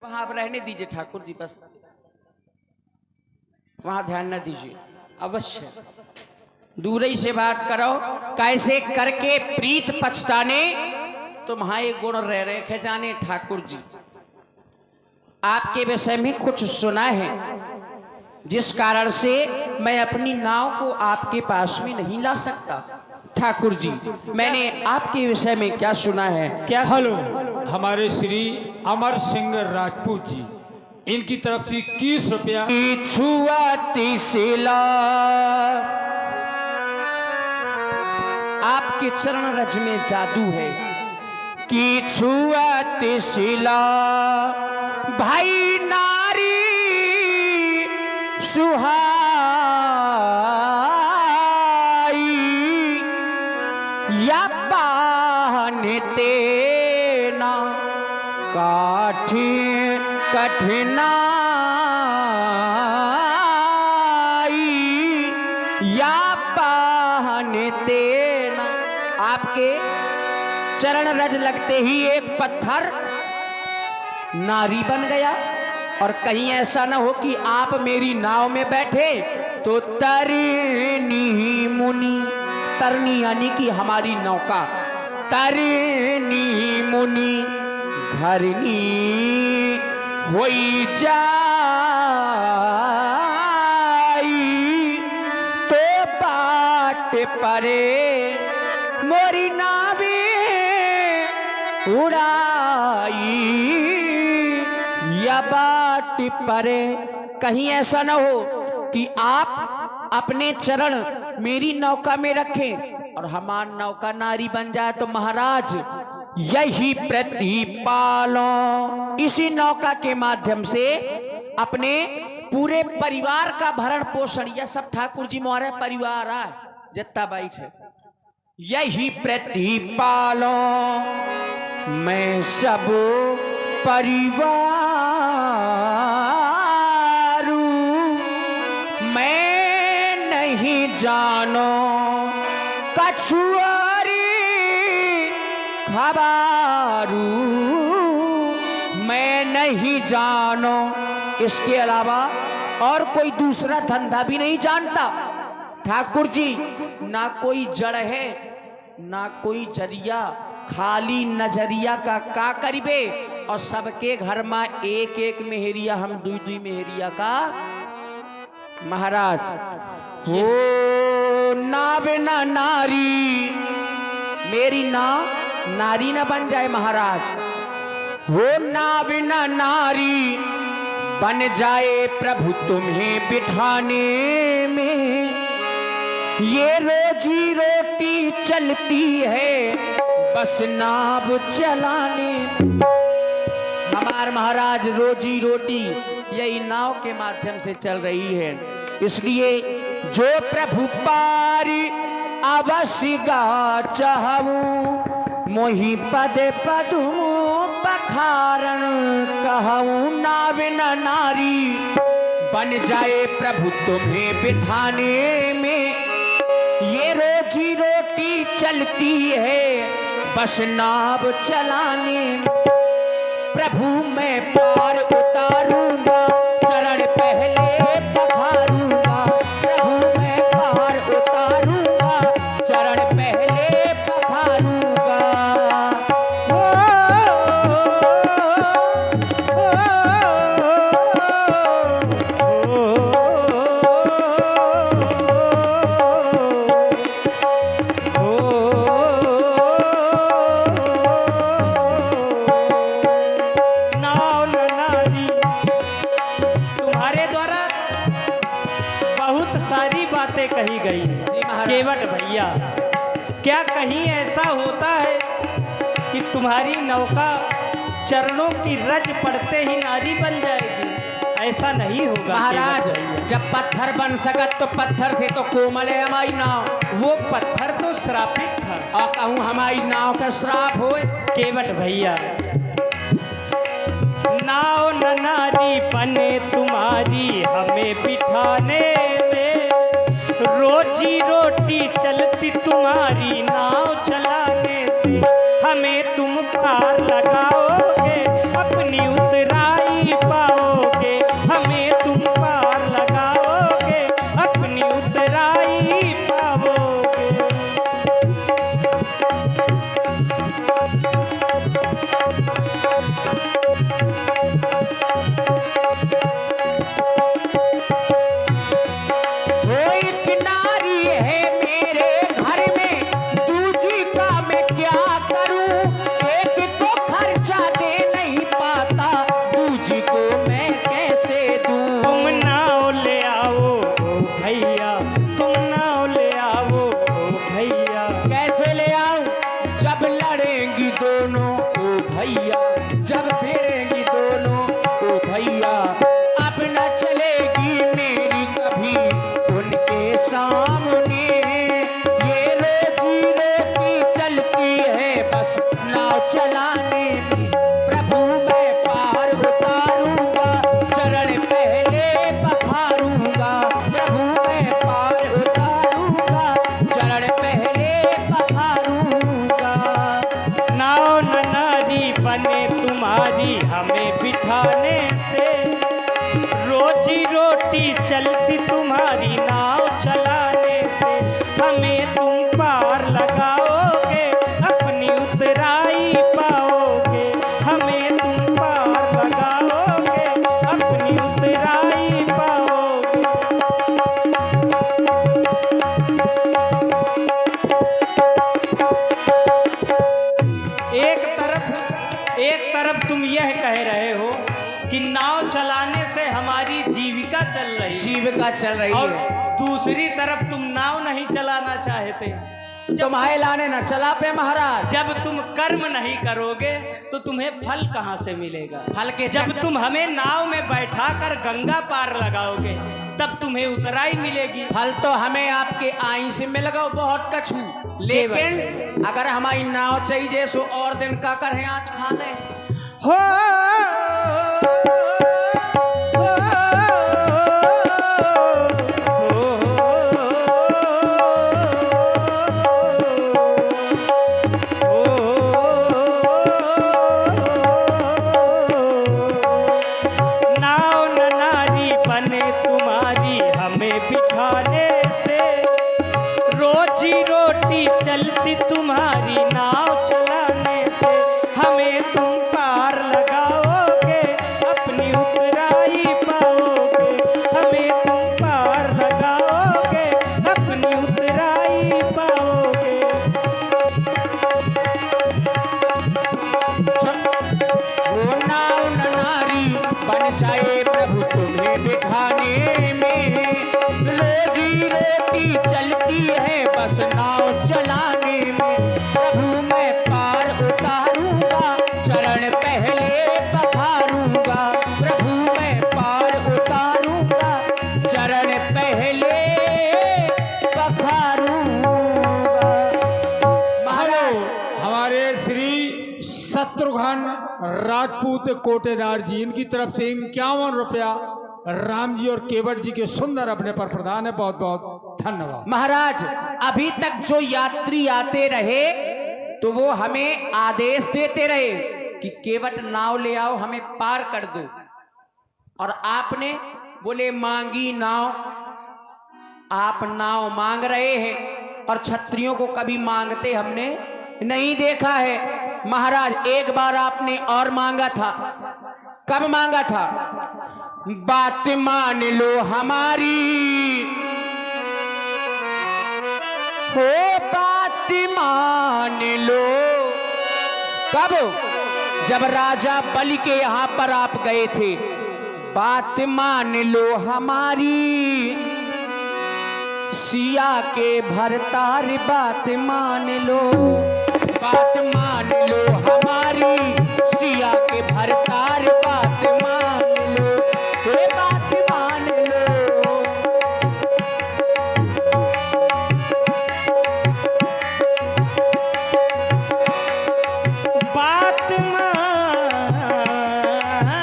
वहां आप रहने दीजिए ठाकुर जी, बस वहां ध्यान न दीजिए। अवश्य दूर ही से बात करो, कैसे करके प्रीत पछताने तुम्हारे गुण रह रखे जाने। ठाकुर जी आपके विषय में कुछ सुना है, जिस कारण से मैं अपनी नाव को आपके पास में नहीं ला सकता। ठाकुर जी मैंने आपके विषय में क्या सुना है? क्या? हेलो, हमारे श्री अमर सिंह राजपूत जी, इनकी तरफ से 21 रुपया। छुआती सिला आपके चरण रज में जादू है कि छुआती सिला भाई नारी सुहाई या पाहनते ना काठी कठिनाई या पाहनते ना। आपके चरण रज लगते ही एक पत्थर नारी बन गया। और कहीं ऐसा ना हो कि आप मेरी नाव में बैठे तो तरनी मुनि, तरनी यानी कि हमारी नौका, तरनी मुनि घरनी होई जाई तो बाट परे मोरी नावे उड़ाई या बाट परे। कहीं ऐसा ना हो कि आप अपने चरण मेरी नौका में रखें और हमारी नौका नारी बन जाए तो महाराज यही प्रतिपालो, इसी नौका के माध्यम से अपने पूरे परिवार का भरण पोषण, यह सब ठाकुर जी मोहरे परिवार है जितना बाइक है, यही प्रतिपालो मैं सब परिवार मैं नहीं जानो कछुआरी खबारू मैं नहीं जानो। इसके अलावा और कोई दूसरा धंधा भी नहीं जानता। ठाकुर जी ना कोई जड़ है ना कोई जरिया, खाली नजरिया का करीबे और सबके घर में एक एक मेहरिया, हम दुई दुई मेहरिया का महाराज हो नावे ना नारी, मेरी नाव नारी न बन जाए महाराज, वो नावे ना नारी बन जाए प्रभु तुम्हें बिठाने में, ये रोजी रोटी चलती है बस नाव चलाने। हमार महाराज रोजी रोटी यही नाव के माध्यम से चल रही है। इसलिए जो प्रभु पारी अवश्य गा चाहूं मोहि पद पदुमु पखारण कहूं। नावे न नारी बन जाए प्रभु तुम्हें बिठाने में, ये रोजी रोटी चलती है बस नाव चलाने। प्रभु मैं पार उतारूंगा चरण पहले पखारूंगा, प्रभु मैं पार उतारूंगा चरण पहले पखारूंगा। सारी बातें कही गई केवट भैया, क्या कहीं ऐसा होता है कि तुम्हारी नौका चरणों की रज पड़ते ही नारी बन जाएगी? ऐसा नहीं होगा महाराज। जब पत्थर बन सकत तो पत्थर से तो कोमल है हमारी नाव। वो पत्थर तो श्रापित था और कहूँ हमारी नाव का श्राप हो। केवट भैया नाव न नारी बने तुम्हारी हमें बिठाने में, रोजी रोटी चलती तुम्हारी नाव चलाने से, हमें तुम पार लगाओगे अपनी उतराई तुझको मैं कैसे दूं। तुम नाव ले आओ ओ भैया, तुम नाव ले आओ ओ भैया। कैसे ले आऊं जब लड़ेंगी दोनों ओ भैया, जब भिड़ेंगी दोनों ओ भैया। अब न चलेगी मेरी कभी उनके सामने, ये रोजी रोटी चलती है बस नाव चलाने में। प्रभु मैं पार उतारूंगा, चरण पहले पखारूंगा। प्रभु मैं पार उतारूंगा, चरण पहले पखारूंगा। नाव न नारी बने तुम्हारी हमें बिठाने से, रोजी रोटी चलती तुम्हारी नाव चलाने से। हमें तुम पार लगाओगे, अपनी उतराई पाओगे। हमें तुम पार लगाओगे, अपनी उतराई पाओगे। एक तरफ तुम यह कह रहे हो कि नाव चलाने से हमारी जीविका चल रही है, जीविका चल रही और है। दूसरी तरफ तुम नाव नहीं चलाना चाहते। तुम्हारे लाने न चला पे महाराज। जब तुम कर्म नहीं करोगे तो तुम्हें फल कहाँ से मिलेगा? फल के जब तुम हमें नाव में बैठाकर गंगा पार लगाओगे तब तुम्हें उतराई मिलेगी। फल तो हमें आपके आई से मिलेगा बहुत कछु, लेकिन अगर हमारी नाव चाहिए सो और दिन का करें आज खा ले। हो बिठाने से, रोजी रोटी चलती तुम्हारी नाव चलाने से। हमें तुम पार लगाओगे, अपनी उतराई पाओगे। हमें तुम पार लगाओगे, अपनी उतराई पाओगे। वो नाव न नारी बन जाए प्रभु तुम्हें बिठाने में, रोजी रोटी चलती है बस नाव चलाने में। प्रभु मैं पार उतारूंगा, चरण पहले पखारूंगा। प्रभु मैं पार उतारूंगा, चरण पहले पखारूंगा। महाराज हमारे श्री शत्रुघ्न राजपूत कोटेदार जी, इनकी तरफ से 51 रुपया राम जी और केवट जी के सुंदर अपने पर प्रदान है। बहुत बहुत धन्यवाद। महाराज अभी तक जो यात्री आते रहे तो वो हमें आदेश देते रहे कि केवट नाव ले आओ, हमें पार कर दो। और आपने बोले मांगी नाव। आप नाव मांग रहे हैं और क्षत्रियों को कभी मांगते हमने नहीं देखा है। महाराज एक बार आपने और मांगा था। कब मांगा था? बात मान लो हमारी, हो बात मान लो। कब? जब राजा बलि के यहां पर आप गए थे। बात मान लो हमारी, सिया के भरतार बात मान लो। बात मान लो हमारी, सिया के भरतार बात मान लो। ये बात मान लो। बात मान लो,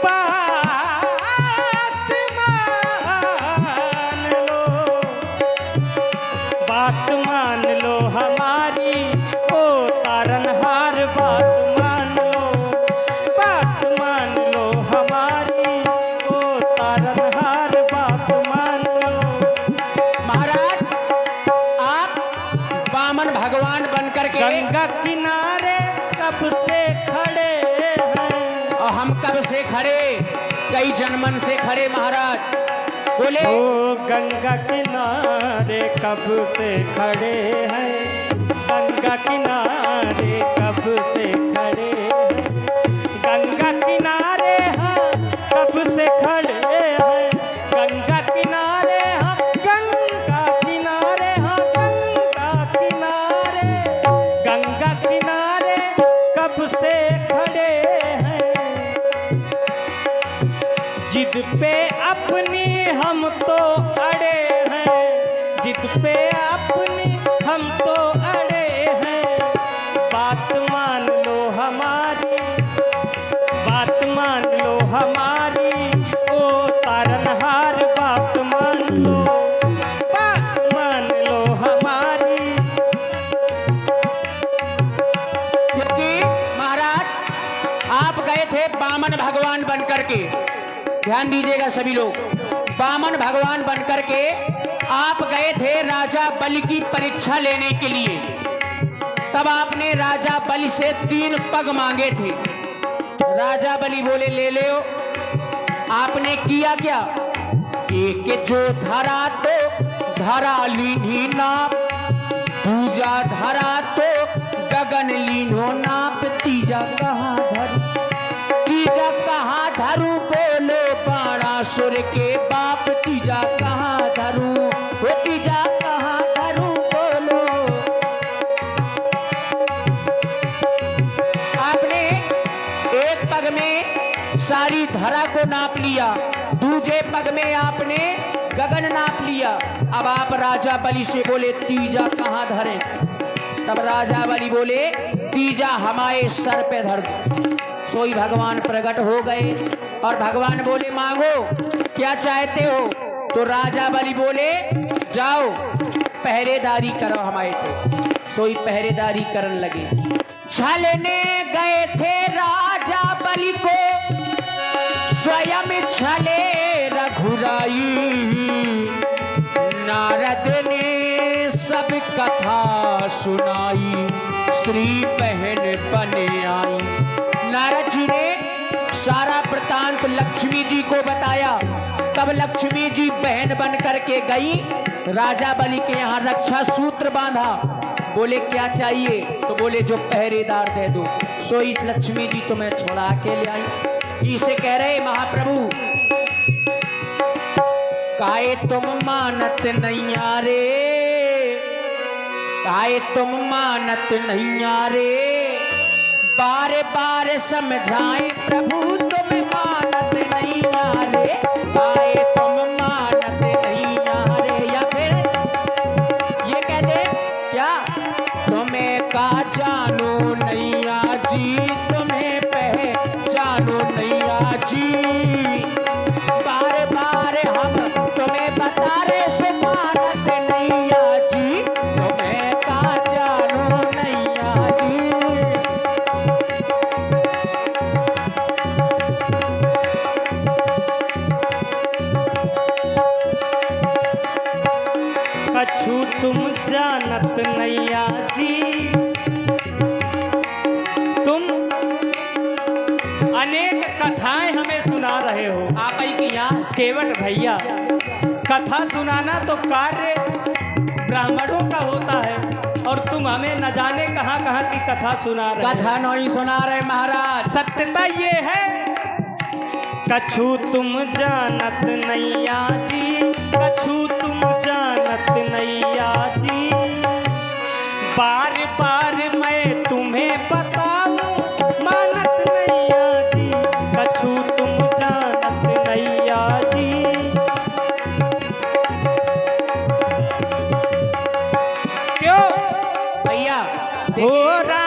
बात मान लो। बात मान लो हमारी, ओ तारनहार बात मान लो। बात मान लो हमारी, ओ तारनहार बात मान लो। महाराज आप वामन भगवान बनकर के गंगा किनारे कब से खड़े हैं, और हम कब से खड़े? कई जन्मन से खड़े महाराज। बोले ओ गंगा किनारे कब से खड़े हैं, गंगा किनारे कब से खड़े हैं, गंगा किनारे हाँ कब से खड़े हैं, गंगा किनारे हाँ, गंगा किनारे हाँ, गंगा किनारे, गंगा किनारे कब से खड़े हैं। जिद पे अपनी हम तो अड़े हैं, जिद पे अपनी हम तो अड़े हैं। बात मान लो हमारी, बात मान लो हमारी, ओ तारनहार बात मान लो, बात मान लो हमारी। क्योंकि महाराज आप गए थे बामन भगवान बनकर के, ध्यान दीजिएगा सभी लोग, बामन भगवान बनकर के आप गए थे राजा बलि की परीक्षा लेने के लिए। तब आपने राजा बलि से 3 पग मांगे थे। राजा बलि बोले ले ले। आपने किया क्या? एक जो धरा तो धरा लीनी नाप, दूजा धरा तो गगन लीनो नाप, तीजा कहाँ धरू, तीजा कहाँ धरू, बोलो बाणासुर के बाप, तीजा कहाँ धरू, वो तीजा कहाँ धरू, बोलो। आपने एक पग में सारी धरा को नाप लिया, दूजे पग में आपने गगन नाप लिया। अब आप राजा बलि से बोले तीजा कहाँ धरे? तब राजा बलि बोले तीजा हमारे सर पे धर दो। सोई भगवान प्रकट हो गए और भगवान बोले मांगो क्या चाहते हो? तो राजा बलि बोले जाओ पहरेदारी करो हमारे थे। सोई पहरेदारी करने लगे। छलने गए थे राजा बलि को स्वयं छले रघुराई, नारद ने सब कथा सुनाई, श्री बहन बने आई। नारद जी ने सारा वृतांत लक्ष्मी जी को बताया। तब लक्ष्मी जी बहन बन करके गई, राजा बलि के यहाँ रक्षा सूत्र बांधा। बोले क्या चाहिए? तो बोले जो पहरेदार दे दो। सोई लक्ष्मी जी तुम्हें छोड़ा के ले आई। इसे कह रहे महाप्रभु काहे तुम मानत नहीं आरे, काहे तुम मानत नहीं आरे, बार बार समझाए प्रभु तुम मानत नहीं आरे, काहे तुम मानत नहीं आरे। या फिर ये कहते क्या? तुम्हें का जानो नहीं आजी, तुम्हें पहचानो नहीं आजी, बार बार हम तुम्हें बता रहे सो मानत नहीं आजी, तुम्हें का जानो नहीं आजी। कछु तुम जानत नैया जी, तुम अनेक कथाएं हमें सुना रहे हो। आप ही की यहाँ केवट भैया, कथा सुनाना तो कार्य ब्राह्मणों का होता है और तुम हमें न जाने कहाँ कहाँ की कथा सुना रहे हो। कथा नहीं सुना रहे महाराज। सत्यता ये है कछु तुम जानत नैया जी, कछु तुम जानत नैया जी, बार बार मैं तुम्हें बताऊं मानत नैया जी, कछु तुम जानत नैया जी। क्यों भैया हो रहा